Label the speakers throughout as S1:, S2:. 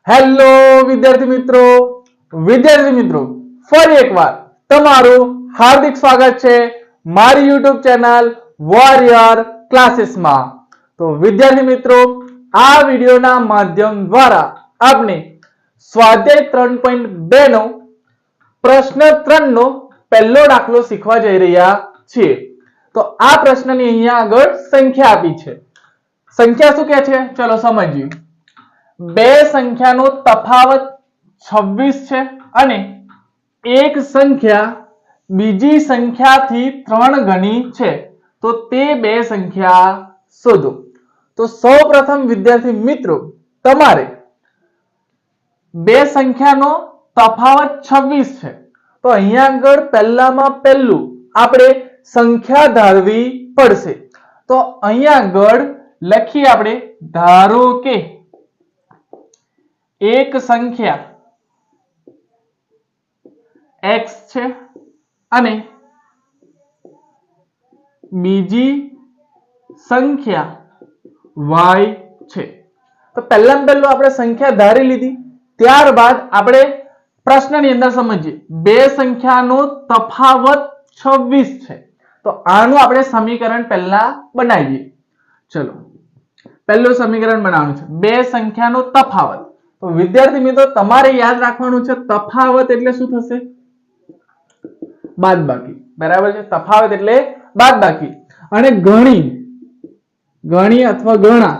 S1: Hello વિદ્યાર્થી મિત્રો ફરી એકવાર તમારું હાર્દિક સ્વાગત છે મારી YouTube ચેનલ વોરિયર ક્લાસીસમાં। તો વિદ્યાર્થી મિત્રો આ વિડિયોના માધ્યમ દ્વારા આપણે સ્વાધ્યાય 3.2 નો પ્રશ્ન 3 નો પહેલો દાખલો શીખવા જઈ રહ્યા છીએ। તો આ પ્રશ્નની અહીંયા આગળ સંખ્યા આપી છે। સંખ્યા શું કહે છે ચલો સમજીએ। બે સંખ્યાનો તફાવત 26 છે અને એક સંખ્યા બીજી સંખ્યાથી 3 ગણી છે તો તે બે સંખ્યા શોધો। તો સૌપ્રથમ વિદ્યાર્થી મિત્રો તમારે બે સંખ્યાનો તફાવત 26 છે તો અહીંયા આગળ પહેલામાં પહેલું આપણે સંખ્યા ધારવી પડશે। તો અહીંયા આગળ લખીએ આપણે ધારો કે एक संख्या x છે અને બીજી સંખ્યા y છે। તો પહેલામાં પહેલું આપણે સંખ્યા ધારી લીધી, ત્યારબાદ આપણે પ્રશ્નની અંદર સમજીએ। બે સંખ્યાનો તફાવત 26 છે તો આનું આપણે સમીકરણ પહેલા બનાવીએ। ચલો પહેલું સમીકરણ બનાવવાનું છે બે સંખ્યાનો તફાવત। તો વિદ્યાર્થી મિત્રો તમારે યાદ રાખવાનું છે તફાવત એટલે શું થશે બાદબાકી, બરાબર છે। તફાવત એટલે બાદબાકી અને ગણી અથવા ગણા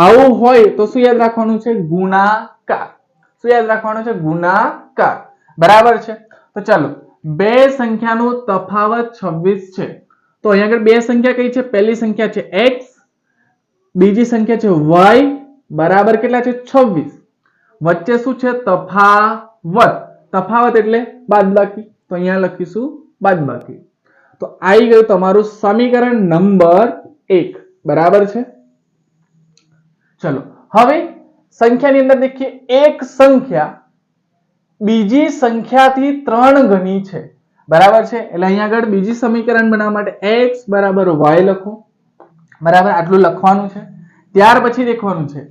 S1: આવું હોય તો શું યાદ રાખવાનું છે ગુણાકાર। શું યાદ રાખવાનું છે ગુણાકાર, બરાબર છે। તો ચાલો બે સંખ્યાનો તફાવત 26 છે તો અહીંયા આગળ બે સંખ્યા કઈ છે, પહેલી સંખ્યા છે x, બીજી સંખ્યા છે y, બરાબર કેટલા છે 26। વચ્ચે શું છે તફાવત, તફાવત એટલે બાદબાકી તો અહીંયા લખીશું બાદબાકી। તો આવી ગયું તમારું સમીકરણ નંબર 1, બરાબર છે। ચલો હવે સંખ્યાની અંદર દેખીએ એક સંખ્યા બીજી સંખ્યાથી 3 ગણી છે, બરાબર છે। એટલે અહીંયા આગળ બીજી સમીકરણ બનાવવા માટે x બરાબર y લખો, બરાબર આટલું લખવાનું છે। ત્યાર પછી દેખવાનું છે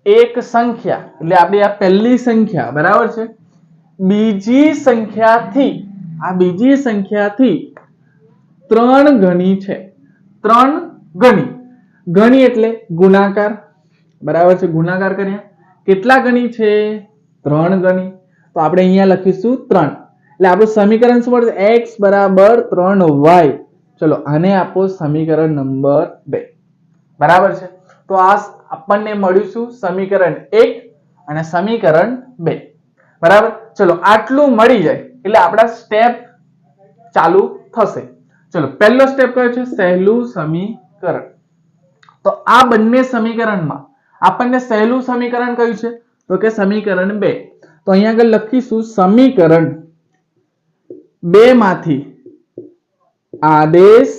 S1: એક સંખ્યા એટલે આપણી આ પહેલી સંખ્યા, બરાબર છે, બીજી સંખ્યાથી 3 ગણી છે। 3 ગણી એટલે ગુણાકાર, બરાબર છે, ગુણાકાર કર્યા। કેટલા ગણી છે 3 ગણી તો આપણે અહીંયા લખીશું 3। એટલે આપણું સમીકરણ શું મળશે x બરાબર 3y। ચલો આને આપો સમીકરણ નંબર 2, બરાબર છે। તો આ આપણને મળ્યું શું સમીકરણ 1 અને સમીકરણ 2, બરાબર। ચલો આટલું મળી જાય એટલે આપણા સ્ટેપ ચાલુ થશે। ચલો પહેલો સ્ટેપ કયો છે સહેલું સમીકરણ। તો આ બંને સમીકરણમાં આપણને સહેલું સમીકરણ કયું છે તો કે સમીકરણ 2। તો અહીંયા આગળ લખીશું સમીકરણ 2 માંથી આદેશ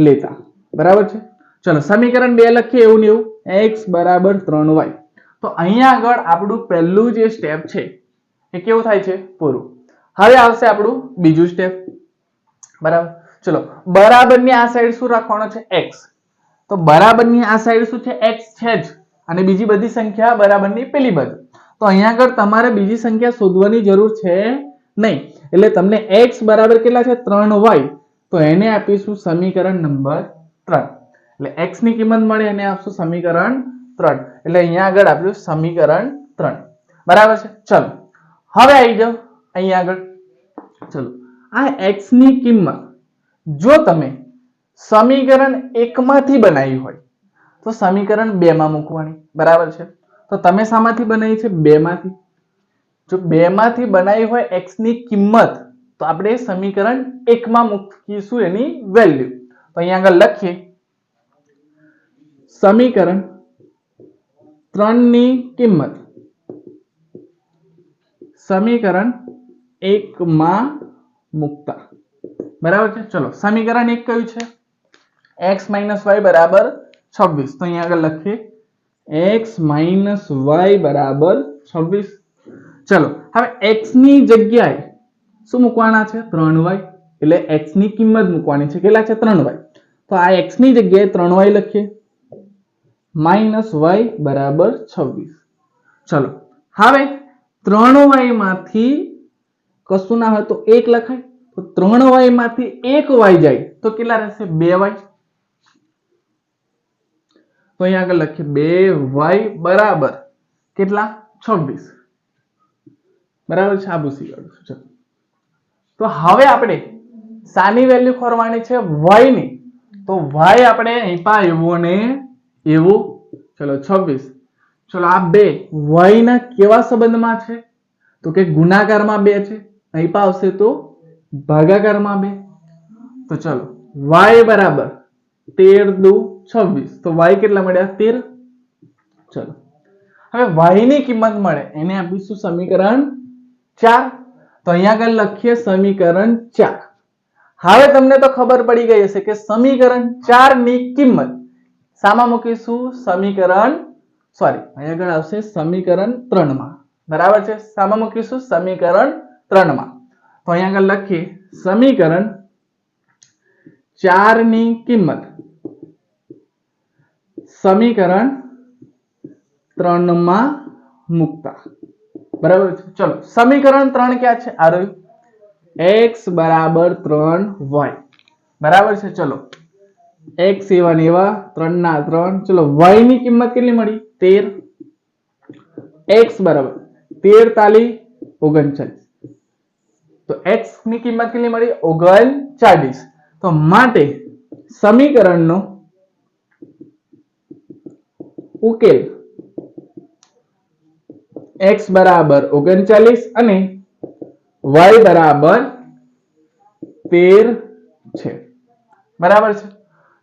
S1: લેતા, બરાબર છે। ચલો સમીકરણ 2 લખીએ એવું ને એવું x બરાબર 3y। તો અહીંયા આગળ આપણું પહેલું જે સ્ટેપ છે એ કેવું થાય છે પૂરું। હવે આવશે આપણું બીજું સ્ટેપ, બરાબર। ચલો બરાબરની આ સાઈડ શું રાખવાનો છે x। તો બરાબરની આ સાઈડ શું છે x છે જ અને બીજી બધી સંખ્યા બરાબરની પેલી બાજુ। તો અહીંયા આગળ તમારે બીજી સંખ્યા શોધવાની જરૂર છે નહીં, એટલે તમને x બરાબર કેટલા છે 3y તો એને આપીશું સમીકરણ નંબર 3। એટલે x ની કિંમત મળે એને આપશું સમીકરણ 3। એટલે અહીંયા આગળ આપ્યું સમીકરણ 3, બરાબર છે। ચલો હવે આવી જાઓ અહીંયા આગળ। ચલો આ x ની કિંમત જો તમે સમીકરણ 1 માંથી બનાવી હોય તો સમીકરણ 2 માં મૂકવાની, બરાબર છે। તો તમે શામાંથી બનાવી છે 2 માંથી। જો 2 માંથી બનાવી હોય x ની કિંમત તો આપણે સમીકરણ 1 માં મૂકીશું એની વેલ્યુ। તો અહીંયા આગળ લખીએ સમીકરણ 3 ની કિંમત સમીકરણ 1 માં મૂકતા, બરાબર છે। ચલો સમીકરણ 1 કયું છે x y બરાબર 26। તો અહીંયા આગળ લખીએ x y બરાબર 26। ચલો હવે x ની જગ્યાએ શું મૂકવાના છે 3y। એટલે x ની કિંમત મૂકવાની છે કેટલા છે 3y। તો આ x ની જગ્યાએ 3y લખીએ -y બરાબર 26। ચલો હવે 3y માંથી કશું ના હોય તો 1 લખાય, તો 3y માંથી 1y જાય તો કેટલા રહેશે? 2y. તો અહીંયા આગળ લખીએ 2y બરાબર કેટલા? 26. બરાબર છે? આ પૂછી કાઢું છું. તો હવે આપણે શાની વેલ્યુ ખોરવાની છે? y ની. તો y આપણે અહીં પા એવો ને એવો. ચલો 26. ચલો આ બે y ના કેવા સંબંધમાં છે? તો કે ગુણાકારમાં 2 છે. અહીં પા આવશે તો ભાગાકારમાં 2. તો ચલો y બરાબર 13 દુ 26. તો y કેટલા મળ્યા? 13. ચલો હવે y ની કિંમત મળે એને આપીશું સમીકરણ 4. તો અહીંયા આગળ લખીએ સમીકરણ 4. હવે તમને તો ખબર પડી ગઈ હશે કે સમીકરણ 4 ની કિંમત શામાં મૂકીશું? સમીકરણ અહીંયા આગળ આવશે સમીકરણ 3 માં. બરાબર છે? શામાં મૂકીશું? સમીકરણ 3 માં. તો અહીંયા આગળ લખીએ સમીકરણ 4 ની કિંમત સમીકરણ 3 માં મૂકતા. બરાબર છે? ચલો સમીકરણ 3 ક્યાં છે? આ રહ્યું x બરાબર 3y. બરાબર છે? ચલો x એવા ને એવા 3 ના 3. ચલો y ની કિંમત કેટલી મળી? 13. x બરાબર 13 તાલી 39. તો x ની કિંમત કેટલી મળી? 39. તો માટે સમીકરણનો ઉકેલ x બરાબર 39 અને y બરાબર 13 છે. બરાબર છે?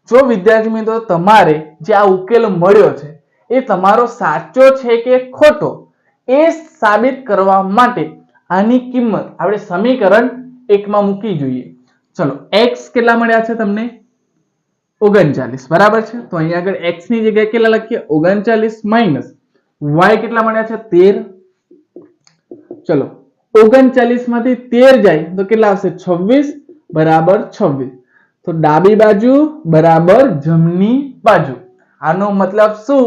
S1: જો વિદ્યાર્થી મિત્રો તમારે જે આ ઉકેલ મળ્યો છે એ તમારો સાચો છે કે ખોટો એ સાબિત કરવા માટે આની કિંમત આપણે સમીકરણ 1 માં મૂકી જોઈએ. ચલો x કેટલા મળ્યા છે તમને? 39. બરાબર છે? તો અહીંયા આગળ x ની જગ્યાએ કેટલા લખીએ? 39 માઈનસ y કેટલા મળ્યા છે? 13. ચલો 39 માંથી 13 જાય તો કેટલા આવશે? 26 બરાબર 26. તો ડાબી બાજુ બરાબર જમણી બાજુ. આનો મતલબ શું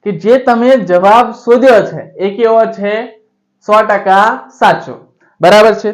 S1: કે જે તમે જવાબ શોધ્યો છે એ કેવો છે? 100% સાચો. બરાબર છે?